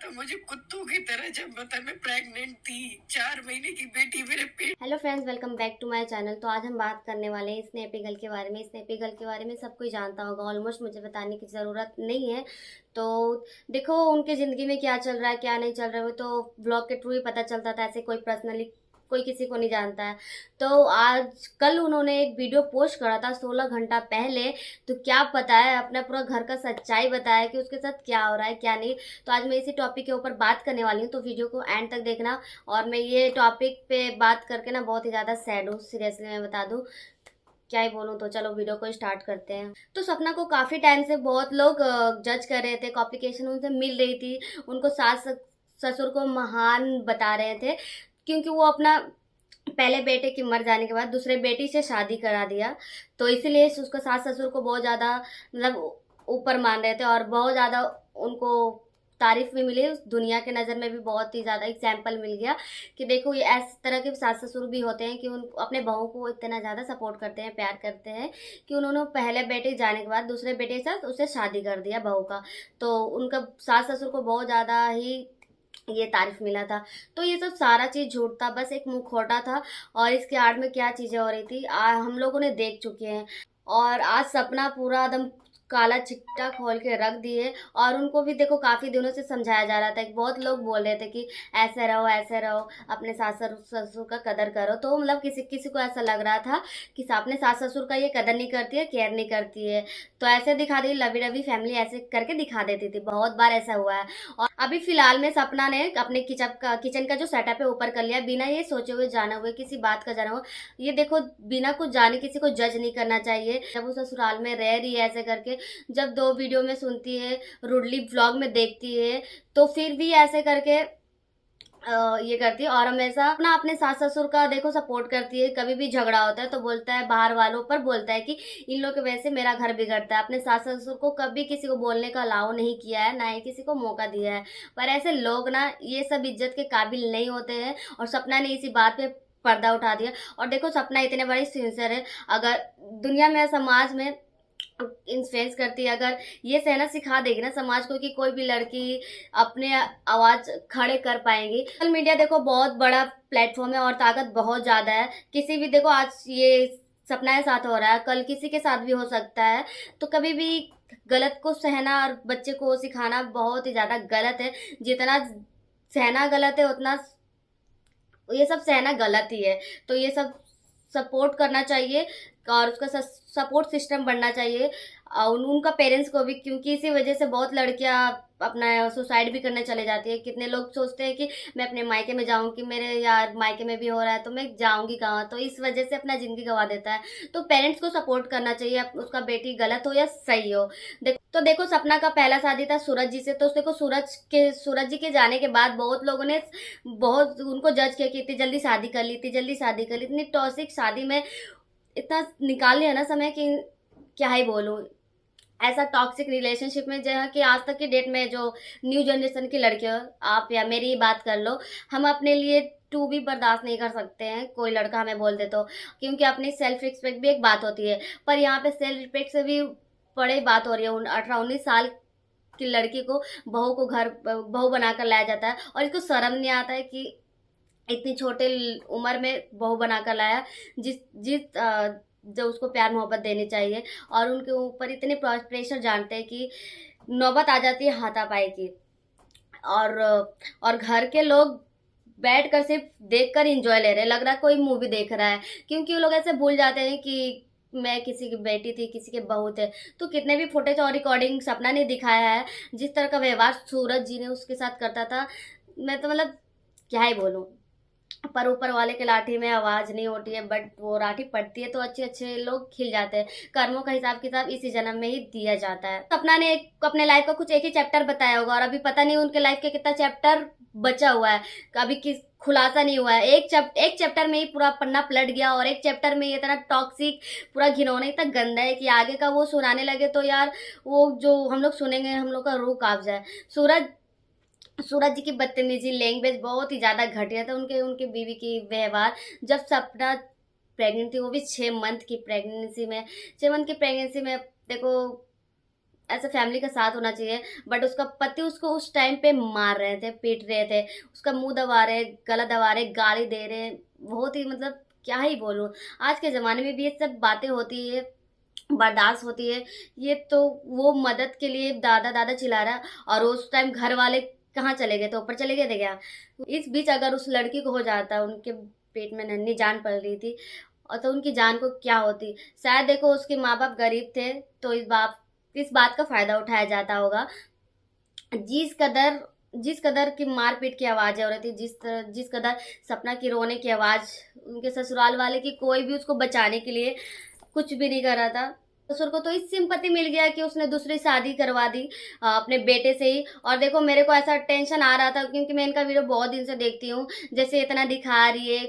तो मुझे कुत्तों की तरह जब पता मैं प्रेग्नेंट थी, 4 महीने की बेटी मेरे पेट। Hello friends, welcome back to my channel. तो आज हम बात करने वाले हैं स्नैपी गर्ल के बारे में। स्नैपी गर्ल के बारे में सब कोई जानता होगा, ऑलमोस्ट मुझे बताने की ज़रूरत नहीं है। तो देखो उनकी ज़िंदगी में क्या चल रहा है क्या नहीं चल रहा है वो तो ब्लॉग के थ्रू ही पता चलता था। ऐसे कोई पर्सनली कोई किसी को नहीं जानता है। तो आज कल उन्होंने एक वीडियो पोस्ट करा था 16 घंटा पहले। तो क्या पता है, अपना पूरा घर का सच्चाई बताया कि उसके साथ क्या हो रहा है क्या नहीं। तो आज मैं इसी टॉपिक के ऊपर बात करने वाली हूँ, तो वीडियो को एंड तक देखना। और मैं ये टॉपिक पे बात करके ना बहुत ही ज़्यादा सैड हूँ, सीरियसली मैं बता दूँ। क्या ही बोलूँ, तो चलो वीडियो को स्टार्ट करते हैं। तो सपना को काफ़ी टाइम से बहुत लोग जज कर रहे थे, कॉम्प्लिकेशन उनसे मिल रही थी। उनको सास ससुर को महान बता रहे थे, क्योंकि वो अपना पहले बेटे की मर जाने के बाद दूसरे बेटी से शादी करा दिया। तो इसीलिए उसको सास ससुर को बहुत ज़्यादा मतलब ऊपर मान रहे थे, और बहुत ज़्यादा उनको तारीफ भी मिली। उस दुनिया के नज़र में भी बहुत ही ज़्यादा एग्जाम्पल मिल गया कि देखो ये इस तरह के सास ससुर भी होते हैं कि उन अपने बहू को इतना ज़्यादा सपोर्ट करते हैं, प्यार करते हैं कि उन्होंने पहले बेटे जाने के बाद दूसरे बेटे के साथ उससे शादी कर दिया बहू का। तो उनका सास ससुर को बहुत ज़्यादा ही ये तारीफ मिला था। तो ये सब सारा चीज़ झूठ था, बस एक मुखौटा था। और इसके आड़ में क्या चीज़ें हो रही थी हम लोगों ने देख चुके हैं। और आज सपना पूरा एकदम काला चिट्टा खोल के रख दिए। और उनको भी देखो काफ़ी दिनों से समझाया जा रहा था कि बहुत लोग बोल रहे थे कि ऐसे रहो, अपने सास ससुर का कदर करो। तो मतलब किसी किसी को ऐसा लग रहा था कि अपने सास ससुर का ये कदर नहीं करती है, केयर नहीं करती है। तो ऐसे दिखा दी, लवी डवी फैमिली ऐसे करके दिखा देती थी, बहुत बार ऐसा हुआ है। और अभी फिलहाल में सपना ने अपने किचन का जो सेटअप है ऊपर कर लिया, बिना ये सोचे हुए जाना हुए किसी बात का जाना हुआ। ये देखो, बिना कुछ जाने किसी को जज नहीं करना चाहिए। जब वो ससुराल में रह रही है ऐसे करके, जब दो वीडियो में सुनती है, रूडली व्लॉग में देखती है, तो फिर भी ऐसे करके ये करती है। और हमेशा अपना अपने सास ससुर का देखो सपोर्ट करती है। कभी भी झगड़ा होता है तो बोलता है, बाहर वालों पर बोलता है कि इन लोगों की वजह से मेरा घर बिगड़ता है। अपने सास ससुर को कभी किसी को बोलने का अलाउ नहीं किया है, ना ही किसी को मौका दिया है। पर ऐसे लोग ना ये सब इज्जत के काबिल नहीं होते हैं। और सपना ने इसी बात पे पर्दा उठा दिया। और देखो सपना इतने बड़ी सिंसियर है, अगर दुनिया में समाज में इन्फ्लुएंस करती है। अगर ये सहना सिखा देगी ना समाज को कि कोई भी लड़की अपने आवाज खड़े कर पाएंगी। सोशल मीडिया देखो बहुत बड़ा प्लेटफॉर्म है और ताकत बहुत ज्यादा है। किसी भी देखो, आज ये सपना के साथ हो रहा है, कल किसी के साथ भी हो सकता है। तो कभी भी गलत को सहना और बच्चे को सिखाना बहुत ही ज्यादा गलत है। जितना सहना गलत है उतना ये सब सहना गलत ही है। तो ये सब सपोर्ट करना चाहिए, और उसका सपोर्ट सिस्टम बनना चाहिए उनका पेरेंट्स को भी, क्योंकि इसी वजह से बहुत लड़कियां अपना सुसाइड भी करने चले जाती है। कितने लोग सोचते हैं कि मैं अपने मायके में जाऊँ, कि मेरे यार मायके में भी हो रहा है तो मैं जाऊंगी कहाँ, तो इस वजह से अपना जिंदगी गंवा देता है। तो पेरेंट्स को सपोर्ट करना चाहिए, उसका बेटी गलत हो या सही हो। देखो सपना का पहला शादी था सूरज जी से। तो देखो सूरज जी के जाने के बाद बहुत लोगों ने बहुत उनको जज किया कि इतनी जल्दी शादी कर ली, इतनी जल्दी शादी कर ली, इतनी टॉक्सिक शादी में इतना निकाल लिया ना समय कि क्या ही बोलूँ। ऐसा टॉक्सिक रिलेशनशिप में जहाँ कि आज तक की डेट में जो न्यू जनरेशन की लड़कियां, आप या मेरी ही बात कर लो, हम अपने लिए टू भी बर्दाश्त नहीं कर सकते हैं कोई लड़का हमें बोल दे तो। क्योंकि अपनी सेल्फ रिस्पेक्ट भी एक बात होती है, पर यहाँ पे सेल्फ रिस्पेक्ट से भी बड़ी बात हो रही है। 18-19 साल की लड़की को बहू को घर बहू बनाकर लाया जाता है, और इसको शर्म नहीं आता है कि इतनी छोटे उम्र में बहू बनाकर लाया। जिस जिस जो उसको प्यार मोहब्बत देनी चाहिए, और उनके ऊपर इतने प्रेशर जानते हैं कि नौबत आ जाती है हाथापाई की। और और घर के लोग बैठ कर सिर्फ देख कर इंजॉय ले रहे हैं, लग रहा है कोई मूवी देख रहा है। क्योंकि वो लोग ऐसे भूल जाते हैं कि मैं किसी की बेटी थी, किसी के बहू थे। तो कितने भी फुटेज और रिकॉर्डिंग सपना ने दिखाया है, जिस तरह का व्यवहार सूरज जी ने उसके साथ करता था, मैं तो मतलब क्या ही बोलूँ। पर ऊपर वाले के लाठी में आवाज नहीं होती है, बट वो लाठी पड़ती है तो अच्छे अच्छे लोग खिल जाते हैं। कर्मों का हिसाब किताब इसी जन्म में ही दिया जाता है। सपना ने अपने लाइफ का कुछ एक ही चैप्टर बताया होगा, और अभी पता नहीं उनके लाइफ के कितना चैप्टर बचा हुआ है, अभी किस खुलासा नहीं हुआ है। एक चैप्टर में ही पूरा पन्ना पलट गया, और एक चैप्टर में ये इतना टॉक्सिक, पूरा घिनौना, इतना गंदा है कि आगे का वो सुनाने लगे तो यार वो जो हम लोग सुनेंगे हम लोग का रूह कांप जाए। सूरज सूरज जी की बदतमीजी, लैंग्वेज बहुत ही ज्यादा घटिया था। उनके उनके बीवी की व्यवहार, जब सपना प्रेग्नेंट थी, वो भी 6 मंथ की प्रेगनेंसी में। 6 मंथ की प्रेगनेंसी में देखो ऐसे फैमिली का साथ होना चाहिए। बट उसका पति उसको उस टाइम पे मार रहे थे, पीट रहे थे, उसका मुंह दबा रहे, गला दबा रहे, गाली दे रहे। बहुत ही मतलब क्या ही बोलूं। आज के ज़माने में भी ये सब बातें होती है, बर्दाश्त होती है। ये तो वो मदद के लिए दादा दादा चिल्ला रहा, और उस टाइम घर वाले कहाँ चले गए थे, ऊपर चले गए थे क्या? इस बीच अगर उस लड़की को हो जाता, उनके पेट में नन्ही जान पड़ रही थी, और तो उनकी जान को क्या होती। शायद देखो उसके माँ बाप गरीब थे, तो इस बात का फायदा उठाया जाता होगा। जिस कदर जिस कदर की मारपीट की आवाज़ हो रही थी, जिस कदर सपना की रोने की आवाज़, उनके ससुराल वाले की कोई भी उसको बचाने के लिए कुछ भी नहीं कर रहा था। ससुर को तो इस सिंपत्ति मिल गया कि उसने दूसरी शादी करवा दी अपने बेटे से ही। और देखो मेरे को ऐसा टेंशन आ रहा था, क्योंकि मैं इनका वीडियो बहुत दिन से देखती हूँ, जैसे इतना दिखा रही है,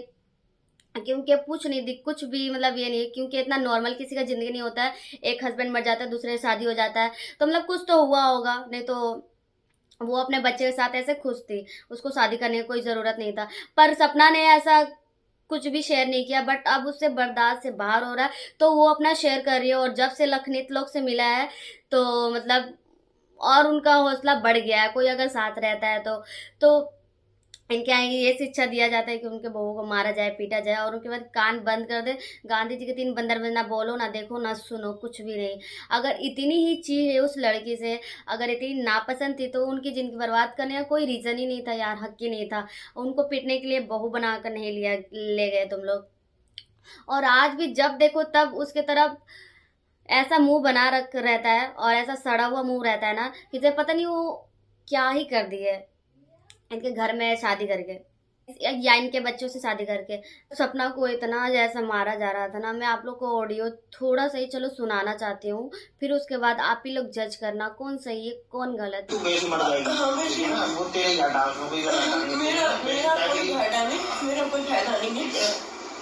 क्योंकि कुछ नहीं दिख, कुछ भी मतलब ये नहीं, क्योंकि इतना नॉर्मल किसी का जिंदगी नहीं होता है। एक हस्बैंड मर जाता है, दूसरे शादी हो जाता है, तो मतलब कुछ तो हुआ होगा, नहीं तो वो अपने बच्चे के साथ ऐसे खुश थी, उसको शादी करने की कोई ज़रूरत नहीं था। पर सपना ने ऐसा कुछ भी शेयर नहीं किया, बट अब उससे बर्दाश्त से बाहर हो रहा है, तो वो अपना शेयर कर रही है। और जब से लखनीत लोग से मिला है, तो मतलब और उनका हौसला बढ़ गया है। कोई अगर साथ रहता है तो इनके यहाँ ये शिक्षा दिया जाता है कि उनके बहू को मारा जाए, पीटा जाए, और उनके बाद कान बंद कर दे। गांधी जी के 3 बंदर में ना बोलो, ना देखो, ना सुनो, कुछ भी नहीं। अगर इतनी ही चीज है उस लड़की से, अगर इतनी नापसंद थी, तो उनकी जिंदगी बर्बाद करने का कोई रीजन ही नहीं था यार, हक ही नहीं था। उनको पीटने के लिए बहू बनाकर नहीं ले गए तुम लोग। और आज भी जब देखो तब उसके तरफ ऐसा मुंह बना रख रहता है, और ऐसा सड़ा हुआ मुंह रहता है ना, कि जब पता नहीं वो क्या ही कर दिए इनके घर में शादी करके, या इनके बच्चों से शादी करके। सपना को इतना जैसा मारा जा रहा था ना, मैं आप लोग को ऑडियो थोड़ा सा ही चलो सुनाना चाहती हूँ, फिर उसके बाद आप ही लोग जज करना कौन सही है कौन गलत है।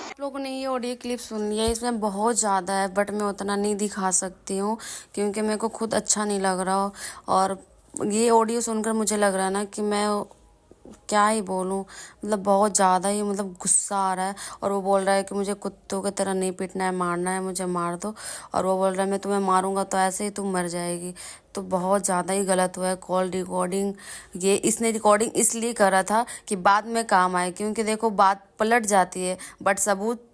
आप लोगों ने ये ऑडियो क्लिप सुन लिया, इसमें बहुत ज़्यादा है, बट मैं उतना नहीं दिखा सकती हूँ क्योंकि मेरे को खुद अच्छा नहीं लग रहा। और ये ऑडियो सुनकर मुझे लग रहा है ना कि मैं क्या ही बोलूँ, मतलब बहुत ज़्यादा ही मतलब गुस्सा आ रहा है। और वो बोल रहा है कि मुझे कुत्तों की तरह नहीं पीटना है, मारना है, मुझे मार दो। और वो बोल रहा है मैं तुम्हें मारूंगा तो ऐसे ही तुम मर जाएगी। तो बहुत ज़्यादा ही गलत हुआ है। कॉल रिकॉर्डिंग ये इसने रिकॉर्डिंग इसलिए करा था कि बाद में काम आए, क्योंकि देखो बात पलट जाती है, बट सबूत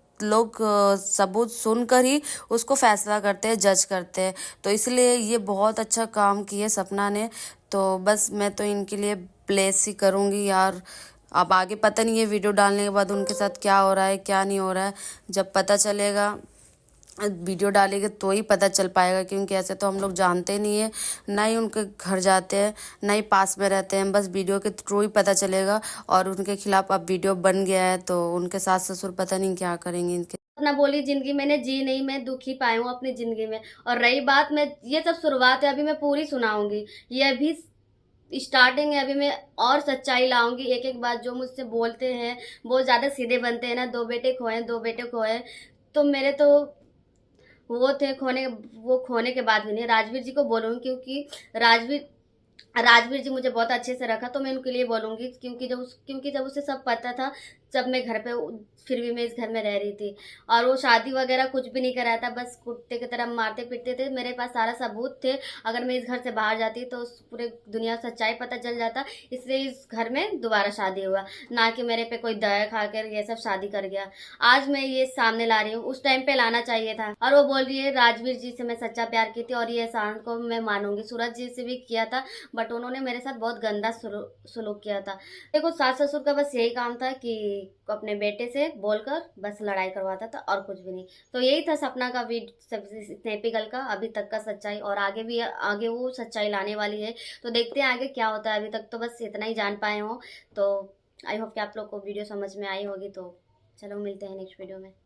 सुनकर ही उसको फैसला करते हैं, जज करते हैं। तो इसलिए ये बहुत अच्छा काम किए सपना ने। तो बस मैं तो इनके लिए प्लेस ही करूँगी यार। अब आगे पता नहीं, ये वीडियो डालने के बाद उनके साथ क्या हो रहा है क्या नहीं हो रहा है, जब पता चलेगा, वीडियो डालेंगे तो ही पता चल पाएगा। क्योंकि ऐसे तो हम लोग जानते नहीं है, ना ही उनके घर जाते हैं, ना ही पास में रहते हैं, बस वीडियो के थ्रू ही पता चलेगा। और उनके खिलाफ अब वीडियो बन गया है, तो उनके सास ससुर पता नहीं क्या करेंगे इनके। अपना बोली जिंदगी मैंने जी नहीं, मैं दुख ही पाई हूँ अपनी जिंदगी में। और रही बात, मैं ये सब शुरुआत है, अभी मैं पूरी सुनाऊंगी, ये अभी स्टार्टिंग है, अभी मैं और सच्चाई लाऊंगी। एक एक बात जो मुझसे बोलते हैं, बहुत ज़्यादा सीधे बनते हैं ना, 2 बेटे खोए। तो मेरे तो वो थे खोने, वो खोने के बाद भी नहीं, राजवीर जी को बोलूँगी, क्योंकि राजवीर जी मुझे बहुत अच्छे से रखा, तो मैं उनके लिए बोलूँगी। क्योंकि जब उसे सब पता था, जब मैं घर पे, फिर भी मैं इस घर में रह रही थी, और वो शादी वगैरह कुछ भी नहीं कराया था, बस कुत्ते की तरह मारते पीटते थे। मेरे पास सारा सबूत थे, अगर मैं इस घर से बाहर जाती तो उस पूरे दुनिया सच्चाई पता चल जाता। इसलिए इस घर में दोबारा शादी हुआ, ना कि मेरे पे कोई दया खाकर ये सब शादी कर गया। आज मैं ये सामने ला रही हूँ, उस टाइम पे लाना चाहिए था। और वो बोल रही है राजवीर जी से मैं सच्चा प्यार की थी, और ये एहसान को मैं मानूंगी, सूरज जी से भी किया था, बट उन्होंने मेरे साथ बहुत गंदा सलूक किया था। देखो सास ससुर का बस यही काम था कि अपने बेटे से बोलकर बस लड़ाई करवाता था, और कुछ भी नहीं। तो यही था सपना का स्नैपी गर्ल का अभी तक का सच्चाई, और आगे वो सच्चाई लाने वाली है। तो देखते हैं आगे क्या होता है। अभी तक तो बस इतना ही जान पाए हो। तो आई होप कि आप लोग को वीडियो समझ में आई होगी। तो चलो मिलते हैं नेक्स्ट वीडियो में।